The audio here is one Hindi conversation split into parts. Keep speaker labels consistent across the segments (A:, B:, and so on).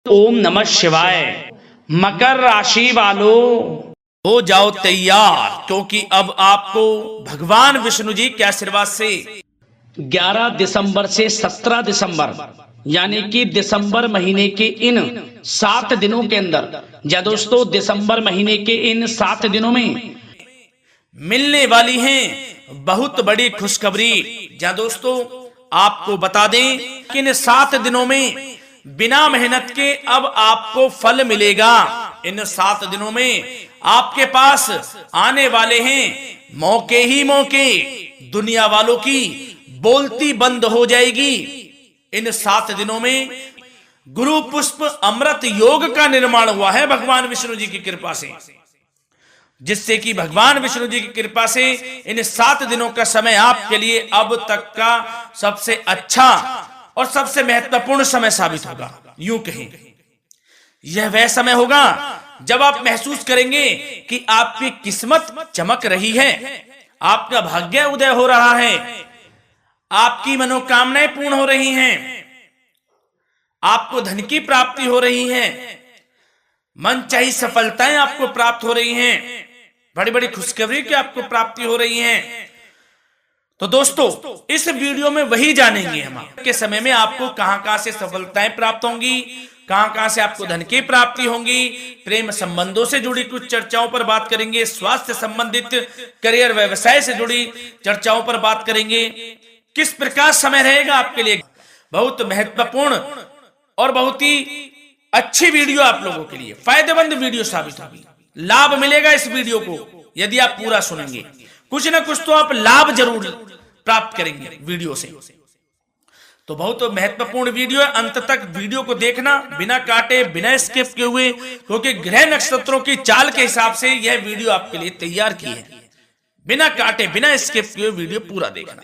A: ओम नमः शिवाय। मकर राशि वालों
B: हो जाओ तैयार, क्योंकि अब आपको भगवान विष्णु जी के आशीर्वाद से
A: 11 दिसंबर से 17 दिसंबर यानी कि दिसंबर महीने के इन 7 दिनों के अंदर, या दोस्तों दिसंबर महीने के इन 7 दिनों में
B: मिलने वाली हैं बहुत बड़ी खुशखबरी। जहां दोस्तों आपको बता दें कि इन 7 दिनों में बिना मेहनत के अब आपको फल मिलेगा। इन 7 दिनों में आपके पास आने वाले हैं मौके ही मौके। दुनिया वालों की बोलती बंद हो जाएगी। इन 7 दिनों में गुरु पुष्प अमृत योग का निर्माण हुआ है भगवान विष्णु जी की कृपा से, जिससे कि भगवान विष्णु जी की कृपा से इन 7 दिनों का समय आपके लिए अब तक का सबसे अच्छा और सबसे महत्वपूर्ण समय साबित होगा। यूं कहें, यह वह समय होगा जब आप महसूस करेंगे कि आपकी किस्मत चमक रही है, आपका भाग्य उदय हो रहा है, आपकी मनोकामनाएं पूर्ण हो रही हैं, आपको धन की प्राप्ति हो रही है, मनचाही सफलताएं आपको प्राप्त हो रही हैं, बड़ी बड़ी खुशखबरी की आपको प्राप्ति हो रही है। तो दोस्तों इस वीडियो में वही जानेंगे हम के समय में आपको कहां से सफलताएं प्राप्त होंगी, कहां से आपको धन की प्राप्ति होंगी, प्रेम संबंधों से जुड़ी कुछ चर्चाओं पर बात करेंगे, स्वास्थ्य संबंधित करियर व्यवसाय से जुड़ी चर्चाओं पर बात करेंगे। किस प्रकार समय रहेगा आपके लिए, बहुत महत्वपूर्ण और बहुत ही अच्छी वीडियो आप लोगों के लिए, फायदेमंद वीडियो साबित होगी। लाभ मिलेगा इस वीडियो को यदि आप पूरा सुनेंगे, कुछ ना कुछ तो आप लाभ जरूर प्राप्त करेंगे वीडियो से। तो बहुत महत्वपूर्ण वीडियो है, अंत तक वीडियो को देखना, बिना काटे बिना स्किप किए हुए, क्योंकि ग्रह नक्षत्रों की चाल के हिसाब से यह वीडियो आपके लिए तैयार की है। बिना काटे बिना स्किप किए वीडियो पूरा देखना।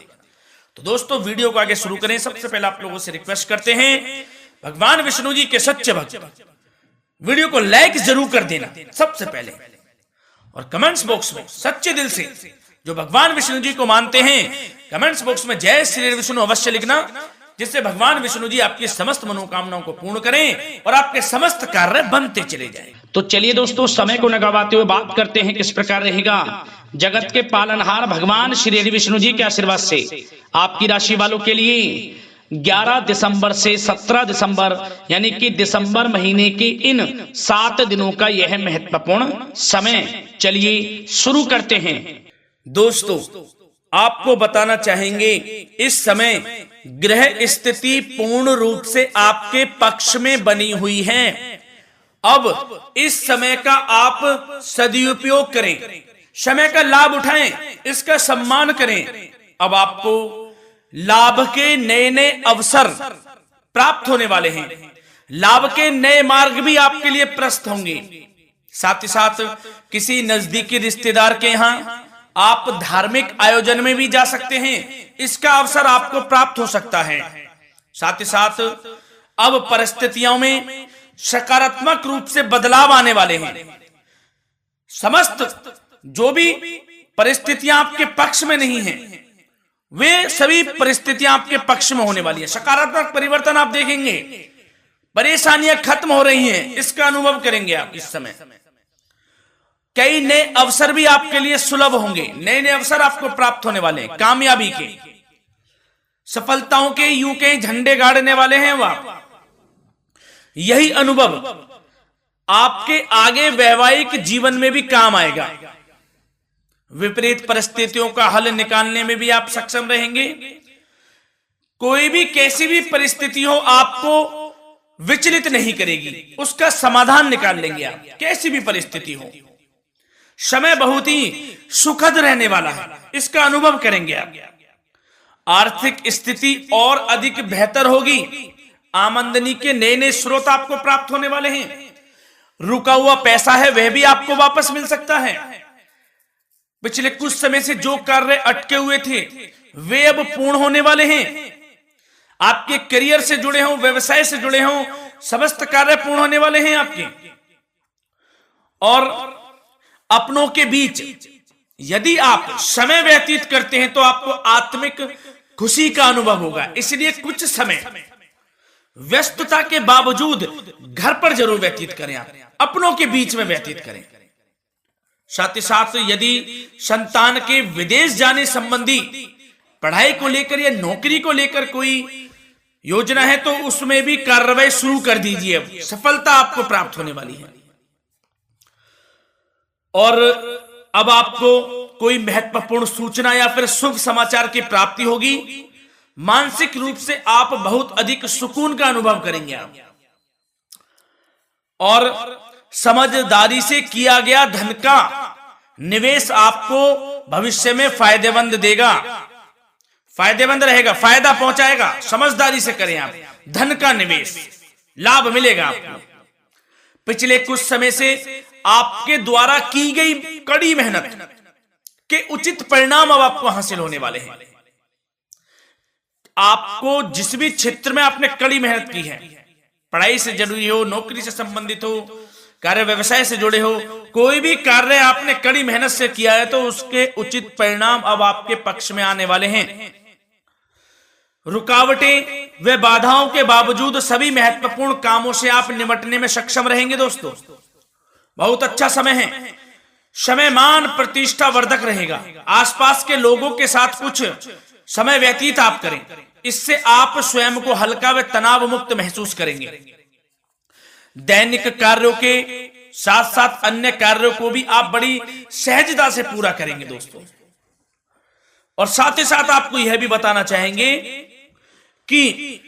B: तो दोस्तों वीडियो को आगे शुरू करें। सबसे पहले आप लोगों से रिक्वेस्ट करते हैं, भगवान विष्णु जी के सच्चे भक्त वीडियो को लाइक जरूर कर देना सबसे पहले, और कमेंट्स बॉक्स में सच्चे दिल से जो भगवान विष्णु जी को मानते हैं कमेंट्स बॉक्स में जय श्री विष्णु अवश्य लिखना, जिससे भगवान विष्णु जी आपकी समस्त मनोकामनाओं को पूर्ण करें और आपके समस्त कार्य बनते चले जाएं।
A: तो चलिए दोस्तों समय को न गवाते हुए बात करते हैं किस प्रकार रहेगा जगत के पालनहार भगवान श्री विष्णु जी के आशीर्वाद से आपकी राशि वालों के लिए 11 दिसंबर से 17 दिसंबर यानी कि दिसंबर महीने के इन 7 दिनों का यह महत्वपूर्ण समय। चलिए शुरू करते हैं।
B: दोस्तों आपको बताना चाहेंगे इस समय ग्रह स्थिति पूर्ण रूप से आपके पक्ष में बनी हुई है। अब इस समय का आप सदुपयोग करें, समय का लाभ उठाएं, इसका सम्मान करें। अब आपको लाभ के नए नए अवसर प्राप्त होने वाले हैं, लाभ के नए मार्ग भी आपके लिए प्रशस्त होंगे। साथ ही साथ किसी नजदीकी रिश्तेदार के यहाँ आप धार्मिक आयोजन में भी जा सकते हैं, इसका अवसर आपको प्राप्त हो सकता है। साथ ही साथ अब परिस्थितियों में सकारात्मक रूप से बदलाव आने वाले हैं। समस्त जो भी परिस्थितियां आपके पक्ष में नहीं हैं, वे सभी परिस्थितियां आपके पक्ष में होने वाली है। सकारात्मक परिवर्तन आप देखेंगे, परेशानियां खत्म हो रही हैं, इसका अनुभव करेंगे आप इस समय। कई नए अवसर भी आपके लिए सुलभ होंगे, नए नए अवसर आपको प्राप्त होने वाले हैं, कामयाबी के, सफलताओं के, यूं के झंडे गाड़ने वाले हैं वह। यही अनुभव आपके आगे वैवाहिक जीवन में भी काम आएगा। विपरीत परिस्थितियों का हल निकालने में भी आप सक्षम रहेंगे। कोई भी कैसी भी परिस्थिति हो आपको विचलित नहीं करेगी, उसका समाधान निकाल लेंगे आप, कैसी भी परिस्थिति हो। समय बहुत ही सुखद रहने वाला है, इसका अनुभव करेंगे आप। आर्थिक स्थिति और अधिक बेहतर होगी, आमदनी के नए नए स्रोत आपको प्राप्त होने वाले हैं। रुका हुआ पैसा है वह भी आपको वापस मिल सकता है। पिछले कुछ समय से जो कार्य अटके हुए थे वे अब पूर्ण होने वाले हैं। आपके करियर से जुड़े हों, व्यवसाय से जुड़े हों, समस्त कार्य पूर्ण होने वाले हैं आपके। और अपनों के बीच यदि आप समय व्यतीत करते हैं तो आपको आत्मिक खुशी का अनुभव होगा। इसलिए कुछ समय व्यस्तता के बावजूद घर पर जरूर व्यतीत करें, आप अपनों के बीच में व्यतीत करें। साथ ही साथ यदि संतान के विदेश जाने संबंधी पढ़ाई को लेकर या नौकरी को लेकर कोई योजना है तो उसमें भी कार्रवाई शुरू कर दीजिए, सफलता आपको प्राप्त होने वाली है। और अब आपको कोई महत्वपूर्ण सूचना या फिर शुभ समाचार की प्राप्ति होगी। मानसिक रूप से आप बहुत अधिक सुकून का अनुभव करेंगे आप, और समझदारी से किया गया धन का निवेश आपको भविष्य में फायदेमंद देगा, फायदेमंद रहेगा, फायदा पहुंचाएगा। समझदारी से करें आप, धन का निवेश, लाभ मिलेगा आपको। पिछले कुछ समय से आपके द्वारा की गई कड़ी मेहनत के उचित परिणाम अब आपको हासिल होने वाले हैं। आपको जिस भी क्षेत्र में आपने कड़ी मेहनत की है, पढ़ाई से जुड़ी हो, नौकरी से संबंधित हो, कार्य व्यवसाय से जुड़े हो, कोई भी कार्य आपने कड़ी मेहनत से किया है तो उसके उचित परिणाम अब आपके पक्ष में आने वाले हैं। रुकावटें व बाधाओं के बावजूद सभी महत्वपूर्ण कामों से आप निपटने में सक्षम रहेंगे। दोस्तों बहुत अच्छा समय है, समय मान प्रतिष्ठा वर्धक रहेगा। आसपास के लोगों के साथ कुछ समय व्यतीत आप करें, इससे आप स्वयं को हल्का व तनाव मुक्त महसूस करेंगे। दैनिक कार्यों के साथ साथ अन्य कार्यों को भी आप बड़ी सहजता से पूरा करेंगे दोस्तों। और साथ ही साथ आपको यह भी बताना चाहेंगे कि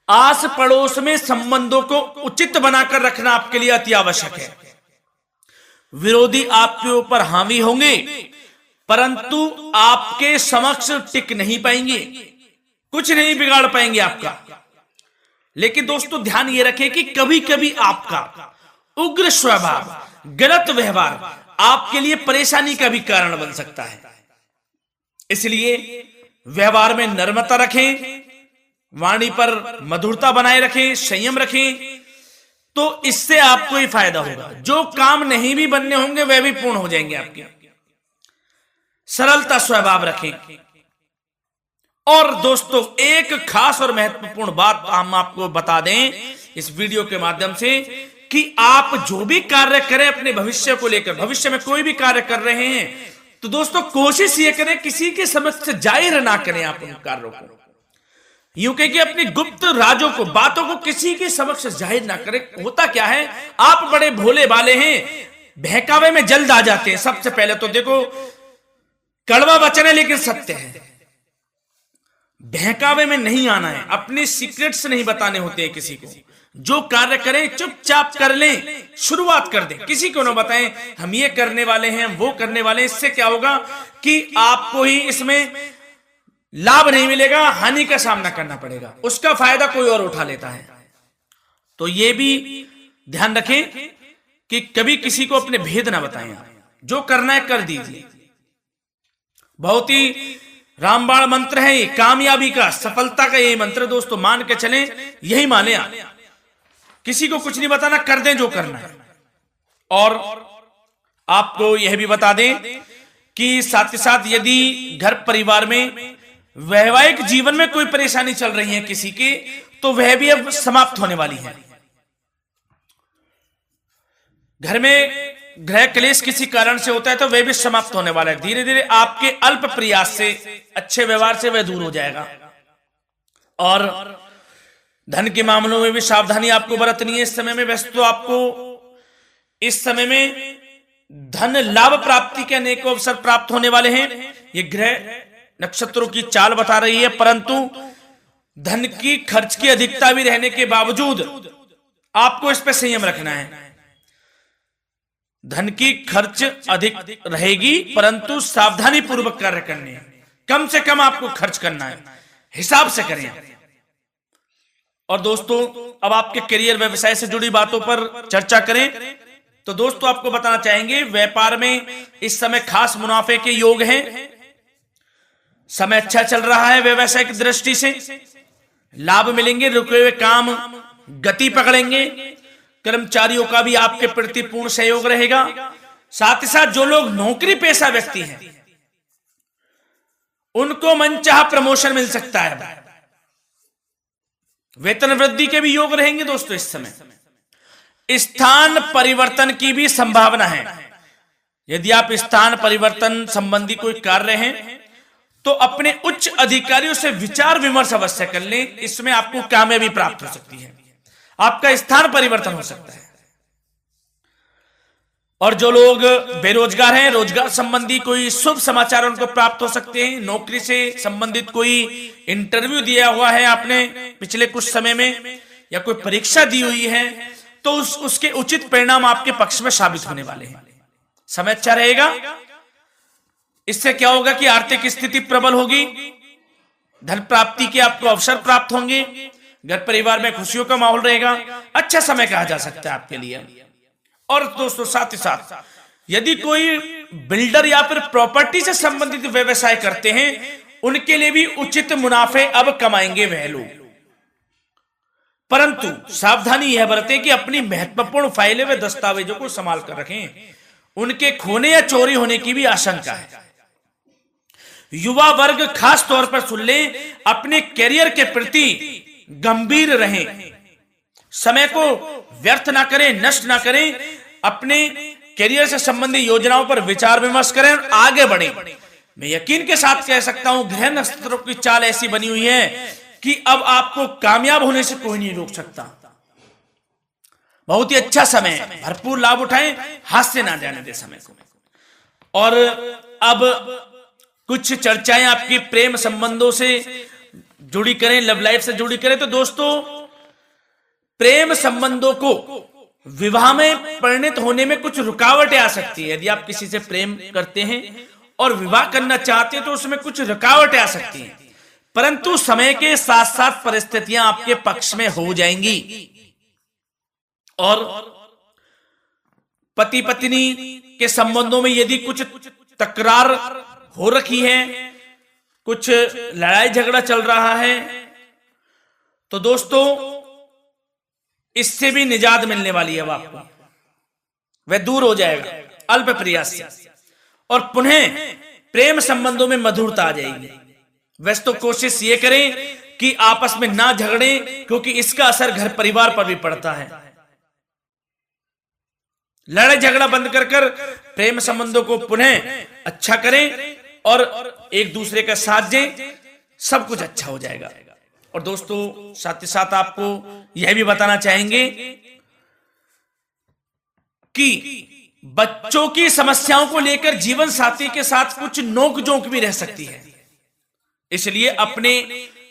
B: आस पड़ोस में संबंधों को उचित बनाकर रखना आपके लिए अति आवश्यक है। विरोधी आपके ऊपर हावी होंगे परंतु आपके समक्ष टिक नहीं पाएंगे, कुछ नहीं बिगाड़ पाएंगे आपका। लेकिन दोस्तों ध्यान ये रखें कि कभी कभी आपका उग्र स्वभाव, गलत व्यवहार आपके लिए परेशानी का भी कारण बन सकता है। इसलिए व्यवहार में नम्रता रखें, वाणी पर मधुरता बनाए रखें, संयम रखें, तो इससे आपको ही फायदा होगा। जो काम नहीं भी बनने होंगे वह भी पूर्ण हो जाएंगे आपके। सरलता स्वभाव रखें। और दोस्तों एक खास और महत्वपूर्ण बात हम आपको बता दें इस वीडियो के माध्यम से कि आप जो भी कार्य करें अपने भविष्य को लेकर, भविष्य में कोई भी कार्य कर रहे हैं तो दोस्तों कोशिश ये करें किसी के समक्ष जाहिर ना करें आप उन कार्यों को। यूं कह कि अपनी गुप्त राजों को, बातों को किसी के समक्ष जाहिर ना करें। होता क्या है, आप बड़े भोले भाले हैं, बहकावे में जल्द आ जाते हैं। सबसे पहले तो देखो कड़वा वचन है लेकिन सत्य है, बहकावे में नहीं आना है, अपने सीक्रेट्स नहीं बताने होते हैं किसी को। जो कार्य करें चुपचाप कर लें, शुरुआत कर दें, किसी को ना बताएं हम ये करने वाले हैं, वो करने वाले हैं। इससे क्या होगा कि आपको ही इसमें लाभ नहीं मिलेगा, हानि का सामना करना पड़ेगा, उसका फायदा कोई और उठा लेता है। तो ये भी ध्यान रखें कि कभी किसी को अपने भेद ना बताएं, जो करना है कर दीजिए। बहुत ही रामबाण मंत्र है ये, कामयाबी का, सफलता का यही मंत्र दोस्तों, मान के चलें, यही माने आप। किसी को कुछ नहीं बताना, कर दें जो करना है। और आपको यह भी बता दें कि साथ ही साथ यदि घर परिवार में वैवाहिक जीवन में कोई परेशानी चल रही है किसी की, तो वह भी अब समाप्त होने वाली है। घर में गृह क्लेश किसी कारण से होता है तो वह भी समाप्त होने वाला है। धीरे धीरे आपके अल्प प्रयास से, अच्छे व्यवहार से वह दूर हो जाएगा। और धन के मामलों में भी सावधानी आपको बरतनी है इस समय में। वैसे तो आपको इस समय में धन लाभ प्राप्ति के अनेक अवसर प्राप्त होने वाले हैं, ये ग्रह नक्षत्रों की चाल बता रही है। परंतु धन की खर्च की अधिकता भी रहने के बावजूद आपको इस पर संयम रखना है। धन की खर्च अधिक रहेगी परंतु सावधानी पूर्वक कार्य करने हैं, कम से कम आपको खर्च करना है, हिसाब से करें। और दोस्तों अब आपके करियर व्यवसाय से जुड़ी बातों पर चर्चा करें तो दोस्तों आपको बताना चाहेंगे व्यापार में इस समय खास मुनाफे के योग हैं। समय अच्छा चल रहा है, व्यवसाय की दृष्टि से लाभ मिलेंगे, रुके हुए काम गति पकड़ेंगे, कर्मचारियों का भी आपके प्रति पूर्ण सहयोग रहेगा। साथ ही साथ जो लोग नौकरी पेशा व्यक्ति हैं उनको मनचाहा प्रमोशन मिल सकता है। वेतन वृद्धि के भी योग रहेंगे दोस्तों। इस समय स्थान परिवर्तन की भी संभावना है। यदि आप स्थान परिवर्तन संबंधी कोई कार्य हैं तो अपने उच्च अधिकारियों से विचार विमर्श अवश्य कर लें। इसमें आपको कामयाबी प्राप्त हो सकती है, आपका स्थान परिवर्तन हो सकता है। और जो लोग बेरोजगार हैं, रोजगार संबंधी कोई शुभ समाचार उनको प्राप्त हो सकते हैं। नौकरी से संबंधित कोई इंटरव्यू दिया हुआ है आपने पिछले कुछ समय में, या कोई परीक्षा दी हुई है, तो उसके उचित परिणाम आपके पक्ष में साबित होने वाले हैं। समय अच्छा रहेगा। इससे क्या होगा कि आर्थिक स्थिति प्रबल होगी, धन प्राप्ति के आपको अवसर प्राप्त होंगे, घर परिवार में खुशियों का माहौल रहेगा। अच्छा समय कहा जा सकता है आपके लिए। और दोस्तों साथ ही साथ यदि कोई बिल्डर या फिर प्रॉपर्टी से संबंधित व्यवसाय करते हैं, उनके लिए भी उचित मुनाफे अब कमाएंगे वह लोग। परंतु सावधानी यह बरतें कि अपनी महत्वपूर्ण फाइलें व दस्तावेजों को संभाल कर रखें, उनके खोने या चोरी होने की भी आशंका है। युवा वर्ग खास तौर पर सुन लें, अपने कैरियर के प्रति गंभीर रहें, समय को व्यर्थ ना करें, नष्ट ना करें, अपने कैरियर से संबंधित योजनाओं पर विचार विमर्श करें और आगे बढ़ें। मैं यकीन के साथ कह सकता हूं, ग्रह नक्षत्रों की चाल ऐसी बनी हुई है कि अब आपको कामयाब होने से कोई नहीं रोक सकता। बहुत ही अच्छा समय है, भरपूर लाभ उठाएं, हाथ से ना जाने दे समय को। और अब कुछ चर्चाएं आपकी प्रेम संबंधों से जुड़ी करें, लव लाइफ से जुड़ी करें। तो दोस्तों प्रेम संबंधों को विवाह में परिणत होने में कुछ रुकावटें आ सकती है। यदि आप किसी से प्रेम करते हैं और विवाह करना चाहते हैं तो उसमें कुछ रुकावटें आ सकती हैं, परंतु समय के साथ साथ परिस्थितियां आपके पक्ष में हो जाएंगी। और पति पत्नी के संबंधों में यदि कुछ तकरार हो रखी है, कुछ लड़ाई झगड़ा चल रहा है, तो दोस्तों इससे भी निजात मिलने वाली है। अब आपको वह दूर हो जाएगा अल्प प्रयास से, और पुनः प्रेम संबंधों में मधुरता आ जाएगी। वैसे तो कोशिश ये करें कि आपस में ना झगड़ें, क्योंकि इसका असर घर परिवार पर भी पड़ता है। लड़ाई झगड़ा बंद कर प्रेम संबंधों को पुनः अच्छा करें और एक दूसरे का साथ दें, सब कुछ अच्छा हो जाएगा। और दोस्तों साथ ही साथ आपको यह भी बताना चाहेंगे कि बच्चों की समस्याओं को लेकर जीवन साथी के साथ कुछ नोकझोंक भी रह सकती है। इसलिए अपने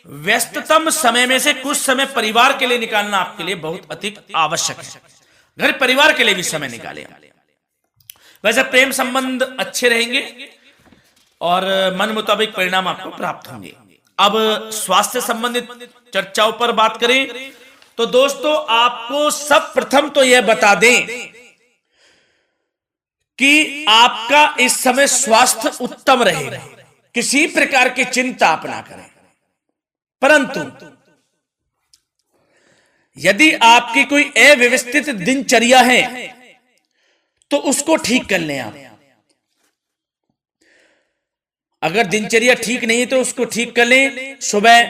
B: व्यस्ततम समय में से कुछ समय परिवार के लिए निकालना आपके लिए बहुत अधिक आवश्यक है। घर परिवार के लिए भी समय निकालें। वैसे प्रेम संबंध अच्छे रहेंगे और मन मुताबिक परिणाम आपको प्राप्त होंगे। अब स्वास्थ्य संबंधित चर्चाओं पर बात करें तो दोस्तों आपको सब प्रथम तो यह बता दें कि आपका इस समय स्वास्थ्य उत्तम रहेगा, किसी प्रकार की चिंता आप ना करें। परंतु यदि आपकी कोई अव्यवस्थित दिनचर्या है तो उसको ठीक कर लें आप। अगर दिनचर्या ठीक नहीं है तो उसको ठीक कर लें। सुबह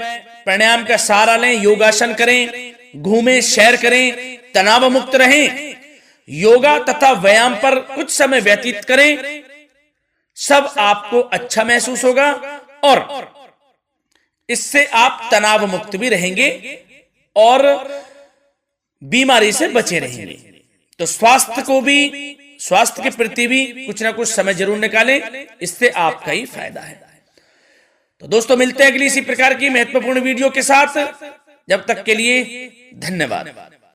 B: प्राणायाम का सहारा लें, योगासन करें, घूमें, सैर करें, तनाव मुक्त रहें, योगा तथा व्यायाम पर कुछ समय व्यतीत करें। सब आपको अच्छा महसूस होगा और इससे आप तनाव मुक्त भी रहेंगे और बीमारी से बचे रहेंगे। तो स्वास्थ्य के प्रति भी कुछ ना कुछ समय जरूर निकालें, इससे आपका ही फायदा है। तो दोस्तों मिलते हैं अगली इसी प्रकार की महत्वपूर्ण वीडियो के साथ। जब तक के लिए धन्यवाद।